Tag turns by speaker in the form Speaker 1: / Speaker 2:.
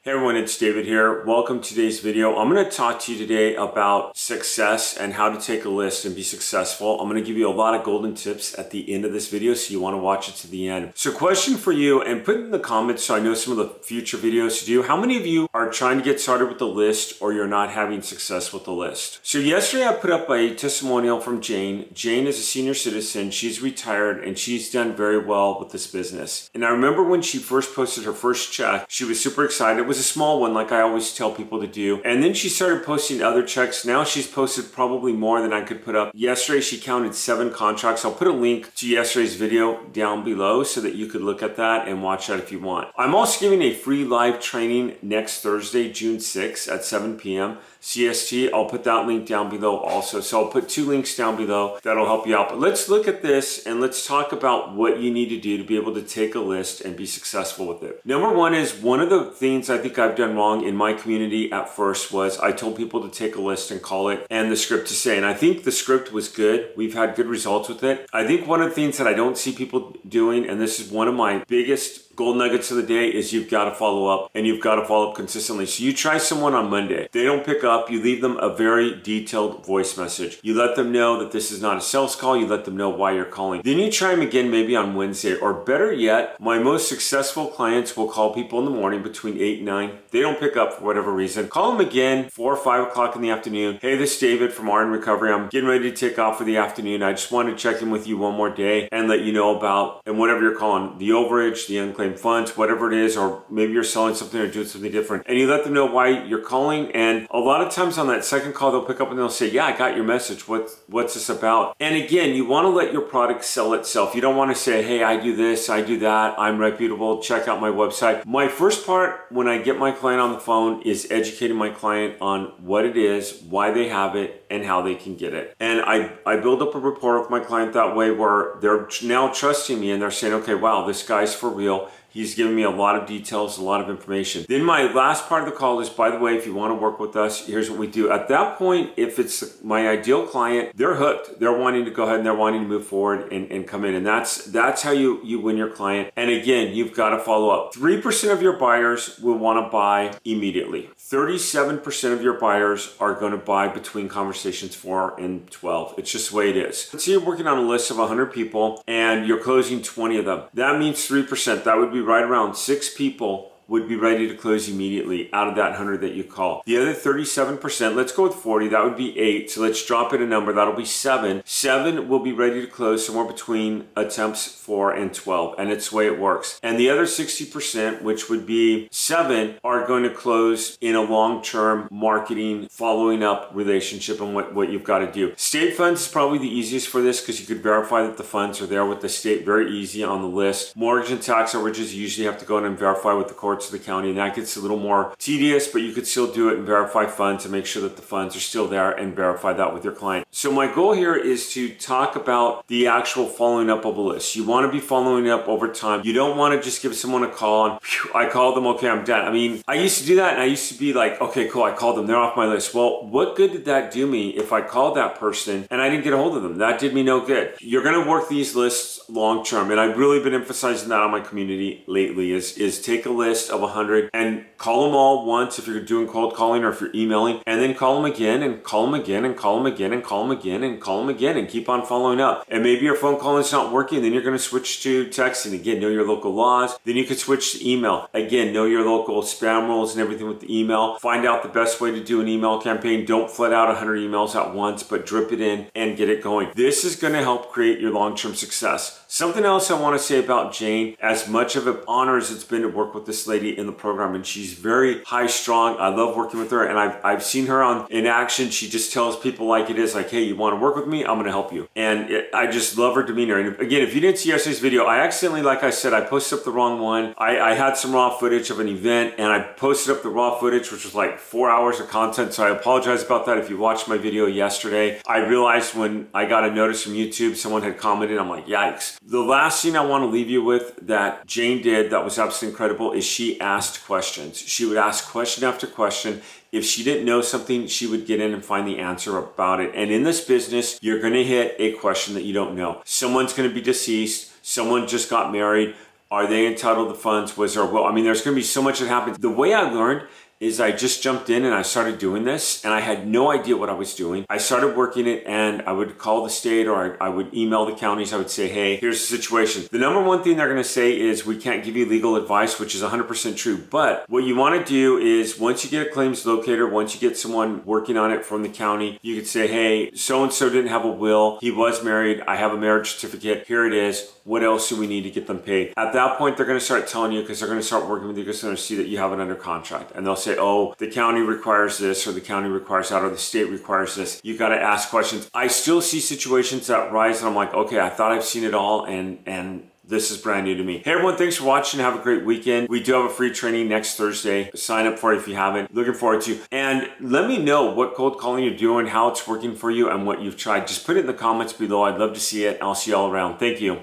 Speaker 1: Hey everyone, it's David here. Welcome to today's video. I'm going to talk to you today about success and how to take a list and be successful. I'm going to give you a lot of golden tips at the end of this video, so you want to watch it to the end. So question for you, and put in the comments so I know some of the future videos to do. How many of you are trying to get started with the list or you're not having success with the list? So yesterday I put up a testimonial from Jane. Jane is a senior citizen. She's retired and she's done very well with this business. And I remember when she first posted her first check, she was super excited. It was a small one, like I always tell people to do. And then she started posting other checks. Now she's posted probably more than I could put up. Yesterday she counted 7 contracts. I'll put a link to yesterday's video down below so that you could look at that and watch that if you want. I'm also giving a free live training next Thursday, June 6th at 7 p.m. CST. I'll put that link down below also. So I'll put 2 links down below that'll help you out. But let's look at this and let's talk about what you need to do to be able to take a list and be successful with it. Number one is, one of the things I think I've done wrong in my community at first was I told people to take a list and call it and the script to say. And I think the script was good. We've had good results with it. I think one of the things that I don't see people doing, and this is one of my biggest gold nuggets of the day, is you've got to follow up, and you've got to follow up consistently. So you try someone on Monday, they don't pick up, you leave them a very detailed voice message. You let them know that this is not a sales call, you let them know why you're calling. Then you try them again maybe on Wednesday, or better yet, my most successful clients will call people in the morning between 8 and 9. They don't pick up for whatever reason. Call them again 4 or 5 o'clock in the afternoon. Hey, this is David from RN Recovery. I'm getting ready to take off for the afternoon. I just wanted to check in with you one more day and let you know about, and whatever you're calling, the overage, the unclaimed funds, whatever it is, or maybe you're selling something or doing something different, and you let them know why you're calling. And a lot of times on that second call, they'll pick up and they'll say, yeah, I got your message. What's this about? And again, you want to let your product sell itself. You don't want to say, hey, I do this, I do that, I'm reputable, check out my website. My first part when I get my client on the phone is educating my client on what it is, why they have it, and how they can get it. And I build up a rapport with my client that way, where they're now trusting me and they're saying, okay, wow, this guy's for real. He's giving me a lot of details, a lot of information. Then my last part of the call is, by the way, if you want to work with us, here's what we do. At that point, if it's my ideal client, they're hooked. They're wanting to go ahead and they're wanting to move forward and come in. And that's how you win your client. And again, you've got to follow up. 3% of your buyers will want to buy immediately. 37% of your buyers are going to buy between conversations 4 and 12. It's just the way it is. Let's say you're working on a list of 100 people and you're closing 20 of them. That means 3%. That would be right around 6 people would be ready to close immediately out of that 100 that you call. The other 37%, let's go with 40, that would be 8. So let's drop it a number, that'll be 7. 7 will be ready to close somewhere between attempts 4 and 12, and it's the way it works. And the other 60%, which would be 7, are going to close in a long-term marketing, following up relationship and what you've got to do. State funds is probably the easiest for this, because you could verify that the funds are there with the state, very easy on the list. Mortgage and tax overages, you usually have to go in and verify with the courts of the county, and that gets a little more tedious, but you could still do it and verify funds and make sure that the funds are still there and verify that with your client. So my goal here is to talk about the actual following up of a list. You want to be following up over time. You don't want to just give someone a call and I called them, okay, I'm done. I mean, I used to do that, and I used to be like, okay, cool, I called them, they're off my list. Well, what good did that do me if I called that person and I didn't get a hold of them? That did me no good. You're going to work these lists long term, and I've really been emphasizing that on my community lately, is take a list of 100 and call them all once if you're doing cold calling, or if you're emailing, and then call them again and call them again and call them again and call them again and call them again, and keep on following up. And maybe your phone calling is not working, then you're going to switch to texting. Again, know your local laws. Then you could switch to email. Again, know your local spam rules and everything with the email. Find out the best way to do an email campaign. Don't flood out 100 emails at once, but drip it in and get it going. This is going to help create your long-term success. Something else I want to say about Jane, as much of an honor as it's been to work with this lady in the program, and she's very high strong. I love working with her, and I've seen her in action. She just tells people like it is, like, hey, you want to work with me? I'm going to help you. And I just love her demeanor. And again, if you didn't see yesterday's video, I accidentally, like I said, I posted up the wrong one. I had some raw footage of an event, and I posted up the raw footage, which was like 4 hours of content. So I apologize about that. If you watched my video yesterday, I realized when I got a notice from YouTube, someone had commented, I'm like, yikes. The last thing I want to leave you with that Jane did that was absolutely incredible is she asked questions. She would ask question after question. If she didn't know something, she would get in and find the answer about it. And in this business, you're going to hit a question that you don't know. Someone's going to be deceased. Someone just got married. Are they entitled to funds? Was there a will? I mean, there's going to be so much that happens. The way I learned is I just jumped in and I started doing this, and I had no idea what I was doing. I started working it, and I would call the state, or I would email the counties. I would say, hey, here's the situation. The number one thing they're gonna say is we can't give you legal advice, which is 100% true. But what you wanna do is once you get a claims locator, once you get someone working on it from the county, you could say, hey, so-and-so didn't have a will. He was married. I have a marriage certificate. Here it is. What else do we need to get them paid? At that point, they're gonna start telling you, because they're gonna start working with you, because they're gonna see that you have it under contract. And they'll say, oh, the county requires this, or the county requires that, or the state requires this. You got to ask questions. I still see situations that rise, and I'm like, okay, I thought I've seen it all, and this is brand new to me. Hey everyone, thanks for watching. Have a great weekend. We do have a free training next Thursday. Sign up for it if you haven't. Looking forward to. And let me know what cold calling you're doing, how it's working for you, and what you've tried. Just put it in the comments below. I'd love to see it. I'll see you all around. Thank you.